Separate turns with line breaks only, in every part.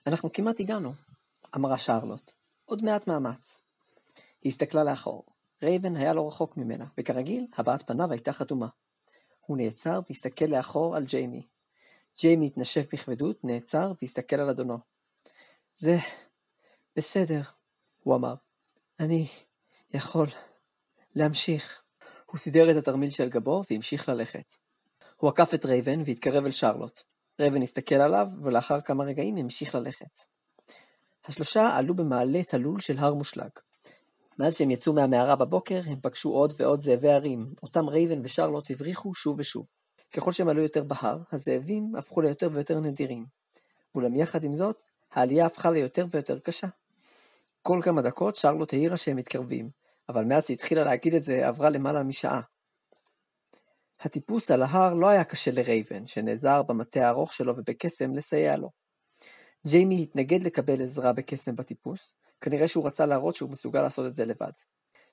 אנחנו כמעט הגענו, אמרה שרלוט. עוד מעט מאמץ. היא הסתכלה לאחור. רייבן היה לא רחוק ממנה, וכרגיל, הבעת פניו הייתה חתומה. הוא נעצר והסתכל לאחור על ג'יימי. ג'יימי התנשף בכבדות, נעצר והסתכל על אדונו. זה בסדר, הוא אמר. אני יכול להמשיך. הוא סידר את התרמיל של גבו והמשיך ללכת. הוא עקף את רייבן והתקרב אל שרלוט. רייבן הסתכל עליו ולאחר כמה רגעים המשיך ללכת. השלושה עלו במעלה תלול של הר מושלג. מאז שהם יצאו מהמערה בבוקר, הם פגשו עוד ועוד זאבי הרים, אותם רייבן ושרלוט הבריחו שוב ושוב. ככל שהם עלו יותר בהר, הזאבים הפכו ליותר ויותר נדירים. אולם יחד עם זאת, העלייה הפכה ליותר ויותר קשה. כל כמה דקות שרלוט העירה שהם מתקרבים, אבל מאז שהתחילה להגיד את זה עברה למעלה משעה. הטיפוס על ההר לא היה קשה לרייבן, שנעזר במטה הארוך שלו ובקסם לסייע לו. ג'יימי התנגד לקבל עזרה בקסם בטיפוס, כנראה שהוא רצה להראות שהוא מסוגל לעשות את זה לבד.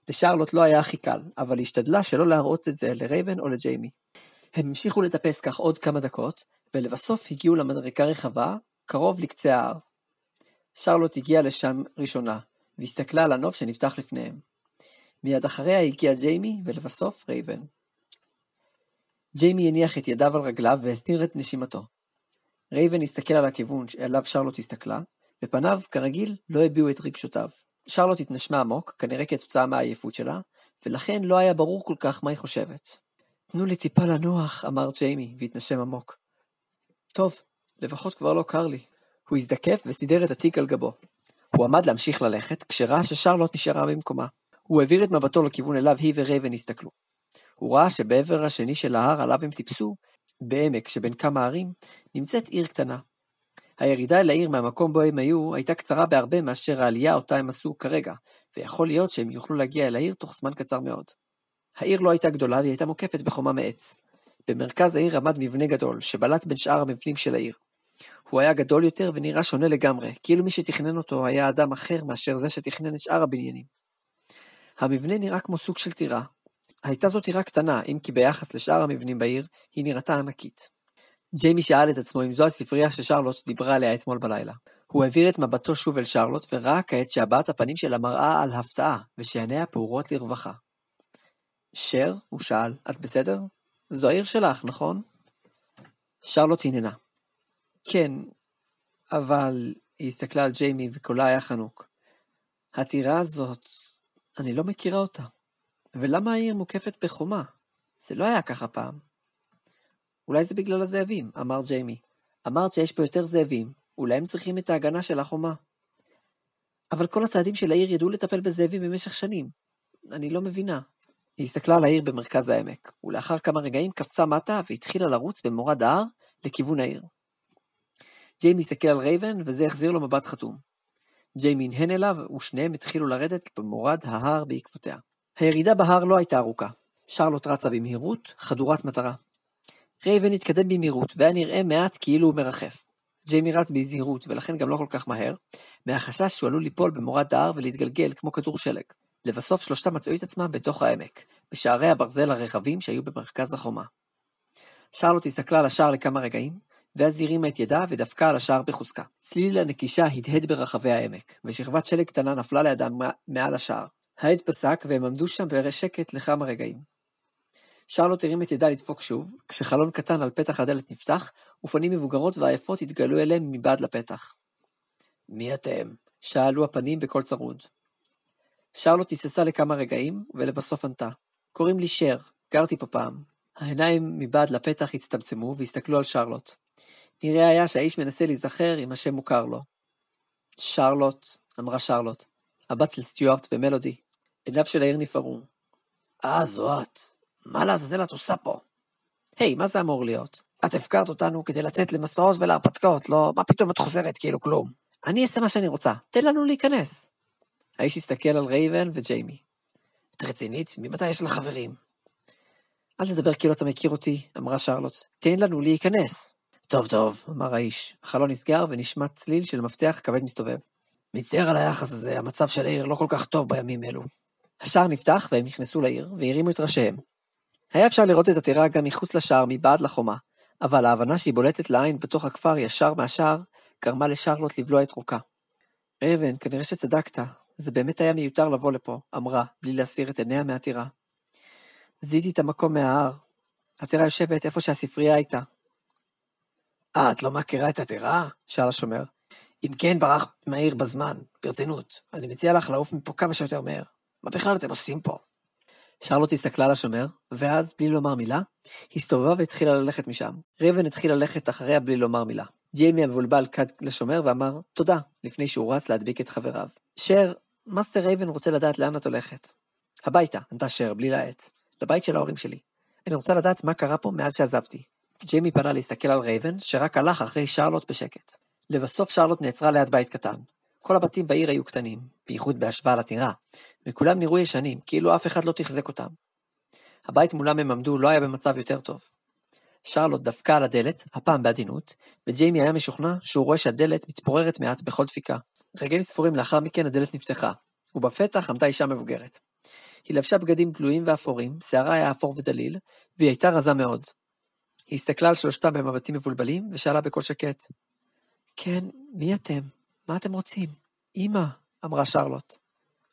לשרלוט לא היה הכי קל, אבל היא השתדלה שלא להראות את זה לרייבן או לג'יימי. הם המשיכו לטפס כך עוד כמה דקות, ולבסוף הגיעו למדרקה רחבה, קרוב לקצה ההר. שרלוט הגיעה לשם ראשונה, והסתכלה על הנוף שנפתח לפניהם. מיד אחריה הגיע ג'יימי, ולבסוף רייבן. ג'יימי הניח את ידיו על רגליו והסתיר את נשימתו. רייבן הסתכל על הכיוון אליו שרלוט הסתכלה, ופניו, כרגיל, לא הביעו את רגשותיו. שרלוט התנשמה עמוק, כנראה כתוצאה מהעייפות שלה, ולכן לא היה ברור כל כך מה היא חושבת. תנו לי טיפה לנוח, אמר ג'יימי, והתנשם עמוק. טוב, לפחות כבר לא קר לי. הוא הזדקף וסידר את התיק על גבו. הוא עמד להמשיך ללכת, כשראה ששרלוט נשארה במקומה. הוא העביר את מבטו לכיוון אליו היא ורייבן הסתכלו. הוא ראה שבעבר השני של ההר עליו הם טיפסו, בעמק שבין כמה ערים, נמצאת עיר קטנה. הירידה אל העיר מהמקום בו הם היו הייתה קצרה בהרבה מאשר העלייה אותה הם עשו כרגע, ויכול להיות שהם יוכלו להגיע אל העיר תוך זמן קצר מאוד. העיר לא הייתה גדולה והיא הייתה מוקפת בחומה מעץ. במרכז העיר עמד מבנה גדול, שבלט בין שאר המבנים של העיר. הוא היה גדול יותר ונראה שונה לגמרי, כאילו מי שתכנן אותו היה אדם אחר מאשר זה שתכנן את שאר הבניינים. המבנה נראה כמו סוג של טירה. הייתה זו טירה קטנה, אם כי ביחס לשאר המבנים בעיר, היא נראתה ענקית. ג'יימי שאל את עצמו אם זו הספרייה ששרלוט דיברה עליה אתמול בלילה. הוא העביר את מבטו שוב אל שרלוט וראה כעת שהבעת הפנים שלה מראה על הפתעה, ושעיניה פעורות לרווחה. שר, הוא שאל, את בסדר? זו העיר שלך, נכון? שרלוט הננה. כן, אבל היא הסתכלה על ג'יימי וקולה היה חנוק. הטירה הזאת, אני לא מכירה אותה. ולמה העיר מוקפת בחומה? זה לא היה ככה פעם. אולי זה בגלל הזאבים, אמר ג'יימי. אמרת שיש פה יותר זאבים, אולי הם צריכים את ההגנה של החומה. אבל כל הצעדים של העיר ידעו לטפל בזאבים במשך שנים. אני לא מבינה. היא הסתכלה על העיר במרכז העמק, ולאחר כמה רגעים קפצה מטה והתחילה לרוץ במורד ההר לכיוון העיר. ג'יימי הסתכל על רייבן וזה החזיר לו מבט חתום. ג'יימי הנהן אליו ושניהם התחילו לרדת במורד ההר בעקבותיה. הירידה בהר לא הייתה ארוכה. שרלוט רצה במהירות, חדורת מטרה. רייבן התקדם במהירות והיה נראה מעט כאילו הוא מרחף. ג'יימי רץ בזהירות ולכן גם לא כל כך מהר, מהחשש שהוא עלול ליפול במורד ההר ולהתגלגל כמו כדור שלג. לבסוף שלושתם מצאו את עצמם בתוך העמק, בשערי הברזל הרחבים שהיו במרכז החומה. שרלוט הסתכלה על השער לכמה רגעים, ואז הרימה את ידה ודפקה על השער בחוזקה. צליל הנקישה הדהד ברחבי העמק, ושכבת שלג קטנה נפלה לידם מעל השער. העד פסק והם עמדו שם בשקט לכמה רגעים. שרלוט הרים את ידה לדפוק שוב, כשחלון קטן על פתח הדלת נפתח, ופנים מבוגרות ועייפות התגלו אליהם מבעד לפתח. מי אתם? שאלו הפנים בקול צרוד. שרלוט היססה לכמה רגעים, ולבסוף ענתה. קוראים לי שר, גרתי פה פעם. העיניים מבעד לפתח הצטמצמו והסתכלו על שרלוט. נראה היה שהאיש מנסה להיזכר אם השם מוכר לו. שרלוט, אמרה שרלוט, הבת של סטיוארט ומלודי. עיניו של העיר נפערו. זו את. מה לעזאזל את עושה פה? היי, מה זה אמור להיות? את הפקרת אותנו כדי לצאת למסעות ולהרפתקאות, לא? מה פתאום את חוזרת כאילו כלום? אני אעשה מה שאני רוצה, תן לנו להיכנס. האיש הסתכל על רייבן וג'יימי. את רצינית? ממתי יש לך חברים? אל תדבר כאילו אתה מכיר אותי, אמרה שרלוט. תן לנו להיכנס. טוב, אמר האיש. החלון נסגר ונשמע צליל של מפתח כבד מסתובב. מצטער על היחס הזה, המצב של העיר לא כל כך טוב בימים אלו. השער נפתח והם נכנסו לעיר והרימו את ראשיהם. היה אפשר לראות את הטירה גם מחוץ לשער מבעד לחומה, אבל ההבנה שהיא בולטת לעין בתוך הכפר ישר מהשער גרמה לשרלוט לבלוע את רוקה. רייבן, כנראה שצדקת, זה באמת היה מיותר לבוא לפה, אמרה, בלי להסיר את עיניה מהטירה. זיהיתי את המקום מההר. הטירה יושבת איפה שהספרייה הייתה. את לא מכירה את הטירה? שאל השומר. אם כן, ברח מהעיר בזמן, ברצינות. אני מציע לך לעוף מפה כמה שיותר מהר. מה בכלל אתם עושים פה? שרלוט הסתכלה על השומר, ואז, בלי לומר מילה, הסתובבה והתחילה ללכת משם. רייבן התחיל ללכת אחריה בלי לומר מילה. ג'יימי המבולבל קד לשומר ואמר תודה, לפני שהוא רץ להדביק את חבריו. שר, מאסטר רייבן רוצה לדעת לאן את הולכת. הביתה, ענתה שר, בלי להעט. לבית של ההורים שלי. אני רוצה לדעת מה קרה פה מאז שעזבתי. ג'יימי פנה להסתכל על רייבן, שרק הלך אחרי שרלוט בשקט. לבסוף שרלוט נעצרה ליד בית קטן. כל הבתים בעיר היו קטנים, בייחוד בהשוואה לטירה, וכולם נראו ישנים, כאילו אף אחד לא תחזק אותם. הבית מולם הם עמדו לא היה במצב יותר טוב. שרלוט דפקה על הדלת, הפעם בעדינות, וג'יימי היה משוכנע שהוא רואה שהדלת מתפוררת מעט בכל דפיקה. רגעים ספורים לאחר מכן הדלת נפתחה, ובפתח עמדה אישה מבוגרת. היא לבשה בגדים בלויים ואפורים, שערה היה אפור ודליל, והיא הייתה רזה מאוד. היא הסתכלה על שלושתם במבטים מבולבלים, ושאלה בקול שקט. כן, מי אתם? מה אתם רוצים? אמא, אמרה שרלוט.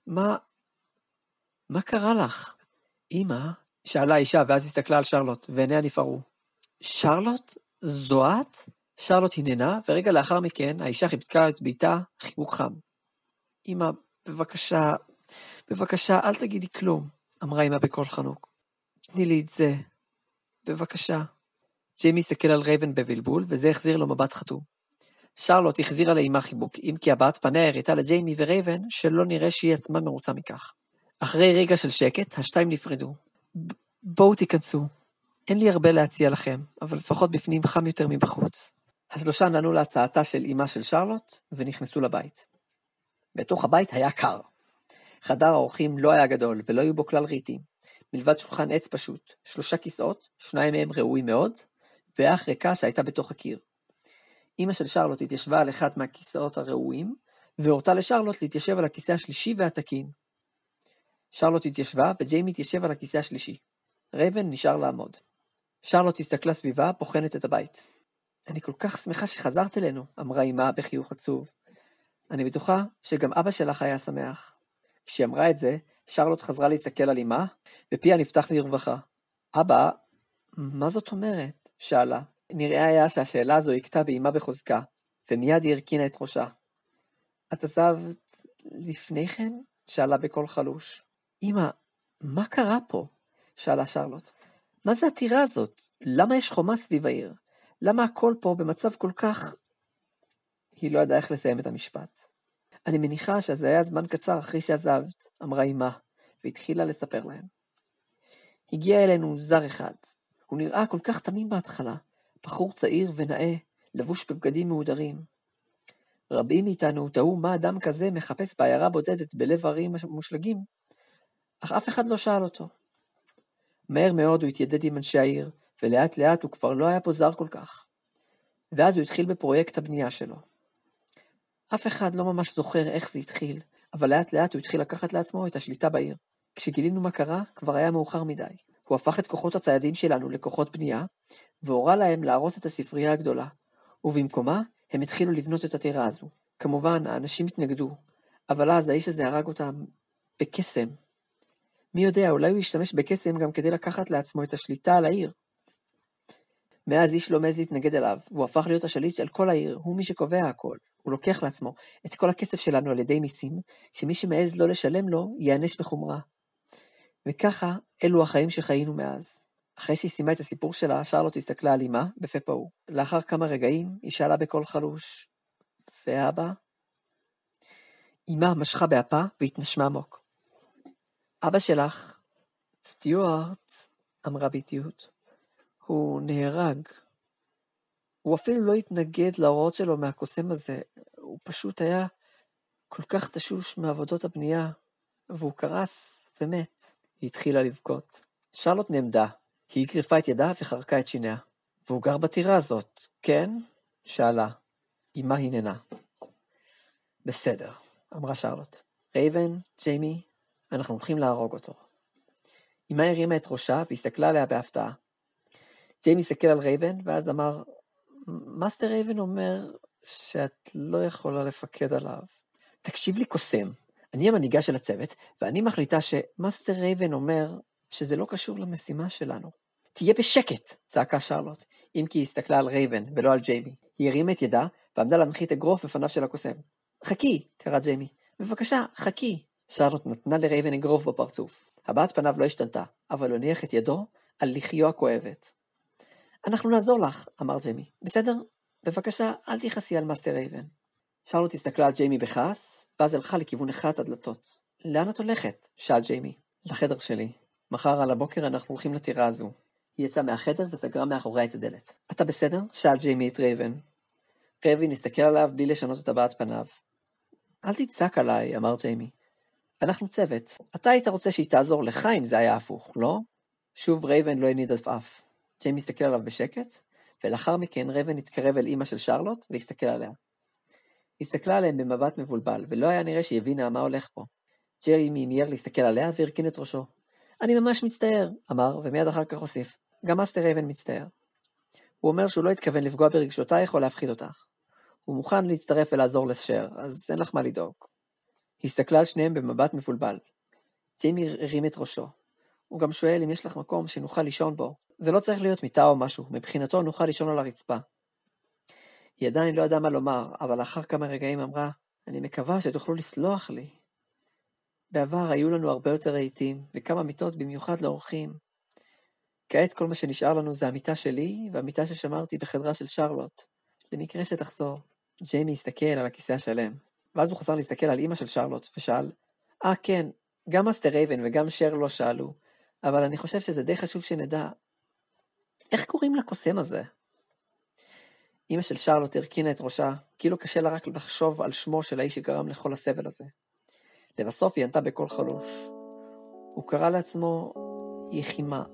מה קרה לך? אמא, שאלה האישה, ואז הסתכלה על שרלוט, ועיניה נפערו. שרלוט? זו את? שרלוט הננה, ורגע לאחר מכן, האישה חיבקה את ביתה חיבוק חם. אמא, בבקשה, אל תגידי כלום, אמרה אמא בקול חנוק. תני לי את זה, בבקשה. ג'יימי הסתכל על רייבן בבלבול, וזה החזיר לו מבט חתום. שרלוט החזירה לאמא חיבוק, אם כי הבת פניה הראתה לג'יימי ורייבן, שלא נראה שהיא עצמה מרוצה מכך. אחרי רגע של שקט, השתיים נפרדו. בואו תיכנסו. אין לי הרבה להציע לכם, אבל לפחות בפנים חם יותר מבחוץ. השלושה נענו להצעתה של אמא של שרלוט, ונכנסו לבית. בתוך הבית היה קר. חדר האורחים לא היה גדול, ולא היו בו כלל רהיטים. מלבד שולחן עץ פשוט, 3 כיסאות, 2 מהם ראויים מאוד, ואח ריקה שהייתה בתוך הקיר. אמא של שרלוט התיישבה על אחד מהכיסאות הראויים, והורתה לשרלוט להתיישב על הכיסא השלישי והתקין. שרלוט התיישבה, וג'יימי התיישב על הכיסא השלישי. רייבן נשאר לעמוד. שרלוט הסתכלה סביבה, בוחנת את הבית. אני כל כך שמחה שחזרת אלינו, אמרה אמא בחיוך עצוב. אני בטוחה שגם אבא שלך היה שמח. כשהיא אמרה את זה, שרלוט חזרה להסתכל על אמא, ופיה נפתח לרווחה. אבא, מה זאת אומרת? שאלה. נראה היה שהשאלה הזו הכתה באמא בחוזקה, ומיד היא הרכינה את ראשה. את עזבת לפני כן? שאלה בקול חלוש. אמא, מה קרה פה? שאלה שרלוט. מה זה הטירה הזאת? למה יש חומה סביב העיר? למה הכל פה במצב כל כך... היא לא ידעה איך לסיים את המשפט. אני מניחה שזה היה זמן קצר אחרי שעזבת, אמרה אמא, והתחילה לספר להם. הגיע אלינו זר אחד. הוא נראה כל כך תמים בהתחלה, בחור צעיר ונאה, לבוש בבגדים מהודרים. רבים מאיתנו תהו מה אדם כזה מחפש בעיירה בודדת בלב ערים מושלגים, אך אף אחד לא שאל אותו. מהר מאוד הוא התיידד עם אנשי העיר, ולאט לאט הוא כבר לא היה פה זר כל כך. ואז הוא התחיל בפרויקט הבנייה שלו. אף אחד לא ממש זוכר איך זה התחיל, אבל לאט לאט הוא התחיל לקחת לעצמו את השליטה בעיר. כשגילינו מה קרה, כבר היה מאוחר מדי. הוא הפך את כוחות הציידים שלנו לכוחות בנייה, והורה להם להרוס את הספרייה הגדולה, ובמקומה הם התחילו לבנות את הטירה הזו. כמובן, האנשים התנגדו, אבל אז האיש הזה הרג אותם בקסם. מי יודע, אולי הוא ישתמש בקסם גם כדי לקחת לעצמו את השליטה על העיר. מאז איש לא מעז להתנגד אליו, והוא הפך להיות השליט של כל העיר, הוא מי שקובע הכל. הוא לוקח לעצמו את כל הכסף שלנו על ידי מיסים, שמי שמעז לא לשלם לו, יענש בחומרה. וככה, אלו החיים שחיינו מאז. אחרי שהיא סיימה את הסיפור שלה, שרלוט הסתכלה על אמא בפה פעור. לאחר כמה רגעים, היא שאלה בקול חלוש, ואבא? אמא משכה באפה והתנשמה עמוק. אבא שלך, סטיוארט, אמרה באיטיות, הוא נהרג. הוא אפילו לא התנגד להוראות שלו מהקוסם הזה, הוא פשוט היה כל כך תשוש מעבודות הבנייה, והוא קרס ומת. היא התחילה לבכות. שרלוט נעמדה, היא קריפה את ידה וחרקה את שיניה. והוא גר בטירה הזאת, כן? שאלה. אמא הננה. בסדר, אמרה שרלוט. רייבן, ג'יימי, אנחנו הולכים להרוג אותו. אמא הרימה את ראשה והסתכלה עליה בהפתעה. ג'יימי הסתכל על רייבן ואז אמר, מאסטר רייבן אומר שאת לא יכולה לפקד עליו. תקשיב לי קוסם, אני המנהיגה של הצוות, ואני מחליטה שמאסטר רייבן אומר שזה לא קשור למשימה שלנו. תהיה בשקט, צעקה שרלוט, אם כי היא הסתכלה על רייבן ולא על ג'יימי. היא הרימה את ידה ועמדה להנחית אגרוף בפניו של הקוסם. חכי, קרא ג'יימי. בבקשה, חכי. שרלוט נתנה לרייבן אגרוף בפרצוף. הבעת פניו לא השתנתה, אבל הניח את ידו על לחיו הכואבת. אנחנו נעזור לך, אמר ג'יימי. בסדר? בבקשה, אל תיחסי על מאסטר רייבן. שרלוט הסתכלה על ג'יימי בכעס, ואז הלכה לכיוון אחד הדלתות. לאן את הולכת? שאל ג'יימי. לחדר שלי. מחר על הבוקר אנחנו הולכים לטירה הזו. היא יצאה מהחדר וסגרה מאחוריה את הדלת. אתה בסדר? שאל ג'יימי את רייבן. רייבן הסתכל עליו בלי לשנות את הבעת פניו. אל תצעק עליי, אמר ג'יימי. אנחנו צוות. אתה היית רוצה שהיא תעזור לך אם זה היה הפוך, לא? שוב רייבן לא הניד אף. ג'יימי הסתכל עליו בשקט, ולאחר מכן רייבן התקרב אל אמא של שרלוט והסתכל עליה. היא הסתכלה עליהם במבט מבולבל, ולא היה נראה שהיא הבינה מה הולך פה. ג'יימי מיהר להסתכל עליה והרכין את ראשו. אני ממש מצטער, אמר, ומיד אחר כך הוסיף. גם מאסטר רייבן מצטער. הוא אומר שהוא לא התכוון לפגוע ברגשותייך או להפחיד אותך. הוא מוכן להצטרף ולעזור לשר, אז אין לך מה לדאוג. היא הסתכלה על שניהם במבט מבולבל. ג'יימי הרים את ראשו. הוא גם שואל אם יש לך מקום שנוכל לישון בו. זה לא צריך להיות מיטה או משהו, מבחינתו נוכל לישון על הרצפה. היא עדיין לא ידעה מה לומר, אבל לאחר כמה רגעים אמרה, אני מקווה שתוכלו לסלוח לי. בעבר היו לנו הרבה יותר רהיטים, וכמה מיטות במיוחד לאורחים. כעת כל מה שנשאר לנו זה המיטה שלי, והמיטה ששמרתי בחדרה של שרלוט. למקרה שתחזור. ג'יימי הסתכל על הכיסא השלם, ואז הוא חזר להסתכל על אמא של שרלוט, ושאל, כן, גם מאסטר רייבן וגם שר לא שאלו, אבל אני חושב שזה די חשוב שנדע. איך קוראים לקוסם הזה? אמא של שרלוט הרקינה את ראשה, כאילו קשה לה רק לחשוב על שמו של האיש שגרם לכל הסבל הזה. לבסוף היא ענתה בקול חלוש. הוא קרא לעצמו יחימה.